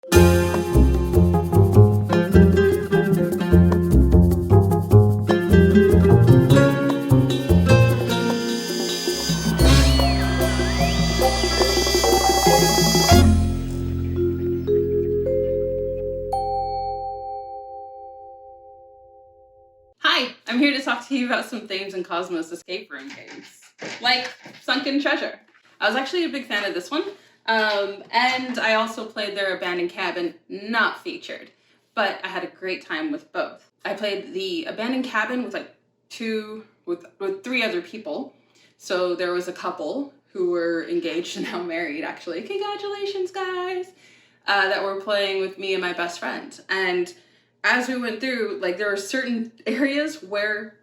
Hi, I'm here to talk to you about some themes in Kosmos escape room games, like Sunken Treasure. I was actually a big fan of this one, and I also played their Abandoned Cabin, not featured, but I had a great time with both. I played the Abandoned Cabin with with 3 other people, so there was a couple who were engaged and now married, actually. Congratulations, guys! That were playing with me and my best friend, and as we went through, like, there were certain areas where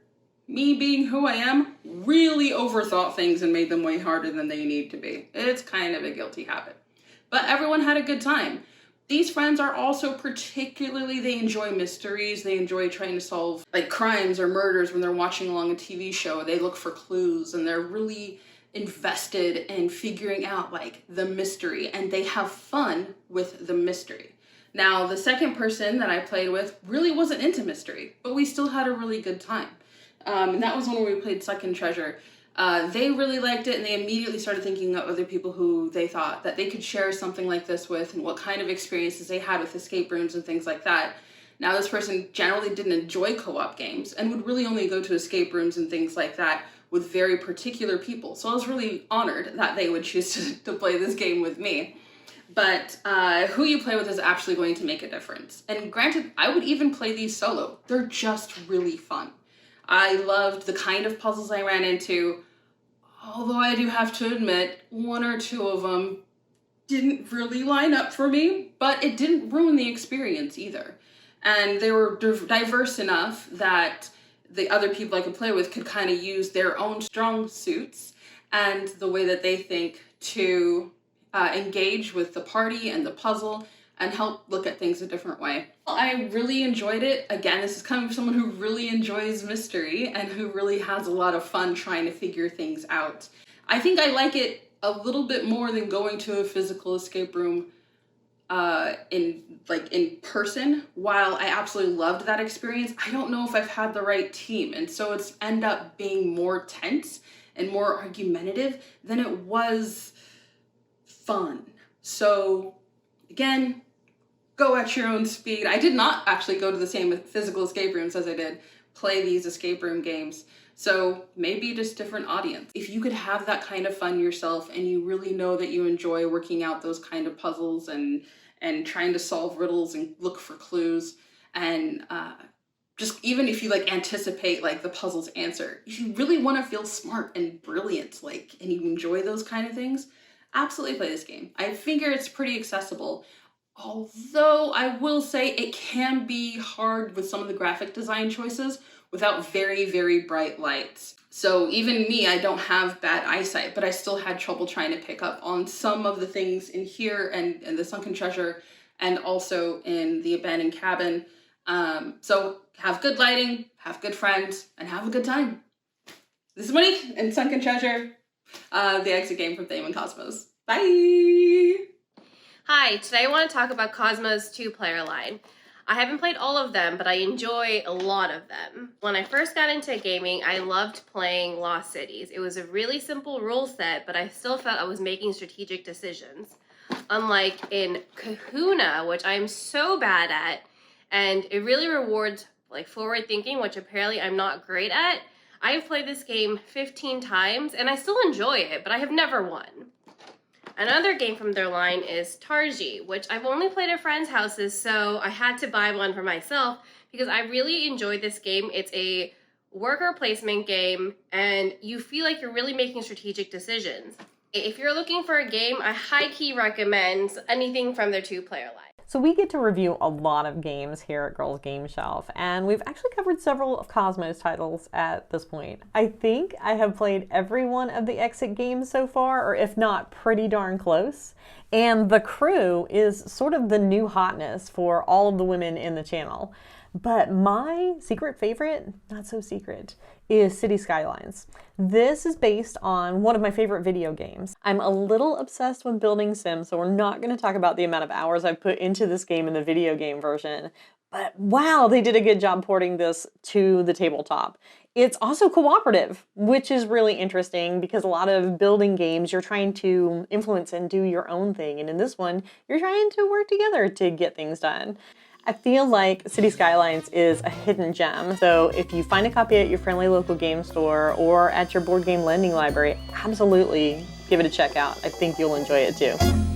me being who I am really overthought things and made them way harder than they need to be. It's kind of a guilty habit. But everyone had a good time. These friends are also they enjoy mysteries. They enjoy trying to solve like crimes or murders when they're watching along a TV show. They look for clues and they're really invested in figuring out like the mystery, and they have fun with the mystery. Now, the second person that I played with really wasn't into mystery, but we still had a really good time. And that was when we played Sunken Treasure. They really liked it, and they immediately started thinking of other people who they thought that they could share something like this with and what kind of experiences they had with escape rooms and things like that. Now, this person generally didn't enjoy co-op games and would really only go to escape rooms and things like that with very particular people. So I was really honored that they would choose to play this game with me. But who you play with is actually going to make a difference. And granted, I would even play these solo. They're just really fun. I loved the kind of puzzles I ran into, although I do have to admit, 1 or 2 of them didn't really line up for me, but it didn't ruin the experience either. And they were diverse enough that the other people I could play with could kind of use their own strong suits and the way that they think to engage with the party and the puzzle and help look at things a different way. I really enjoyed it. Again, this is coming from someone who really enjoys mystery and who really has a lot of fun trying to figure things out. I think I like it a little bit more than going to a physical escape room in person. While I absolutely loved that experience, I don't know if I've had the right team, and so it's end up being more tense and more argumentative than it was fun. So again, go at your own speed. I did not actually go to the same physical escape rooms as I did play these escape room games. So maybe just different audience. If you could have that kind of fun yourself and you really know that you enjoy working out those kind of puzzles and trying to solve riddles and look for clues, and just even if you like anticipate like the puzzle's answer, if you really want to feel smart and brilliant, like, and you enjoy those kind of things, absolutely play this game. I figure it's pretty accessible, although I will say it can be hard with some of the graphic design choices without very, very bright lights. So even me, I don't have bad eyesight, but I still had trouble trying to pick up on some of the things in here and the Sunken Treasure and also in the Abandoned Cabin. So have good lighting, have good friends, and have a good time. This is Monique and Sunken Treasure, the exit game from Theme and Kosmos. Bye! Hi, today I want to talk about Kosmos 2-player line. I haven't played all of them, but I enjoy a lot of them. When I first got into gaming, I loved playing Lost Cities. It was a really simple rule set, but I still felt I was making strategic decisions. Unlike in Kahuna, which I'm so bad at, and it really rewards like forward thinking, which apparently I'm not great at. I've played this game 15 times, and I still enjoy it, but I have never won. Another game from their line is Tarji, which I've only played at friends' houses, so I had to buy one for myself because I really enjoyed this game. It's a worker placement game, and you feel like you're really making strategic decisions. If you're looking for a game, I high-key recommend anything from their 2-player line. So we get to review a lot of games here at Girls Game Shelf, and we've actually covered several of Kosmos titles at this point. I think I have played every one of the exit games so far, or if not, pretty darn close. And the crew is sort of the new hotness for all of the women in the channel. But my secret favorite, not so secret, is City Skylines. This is based on one of my favorite video games. I'm a little obsessed with building sims, so we're not going to talk about the amount of hours I've put into this game in the video game version. But wow, they did a good job porting this to the tabletop. It's also cooperative, which is really interesting because a lot of building games, you're trying to influence and do your own thing. And in this one, you're trying to work together to get things done. I feel like City Skylines is a hidden gem. So if you find a copy at your friendly local game store or at your board game lending library, absolutely give it a check out. I think you'll enjoy it too.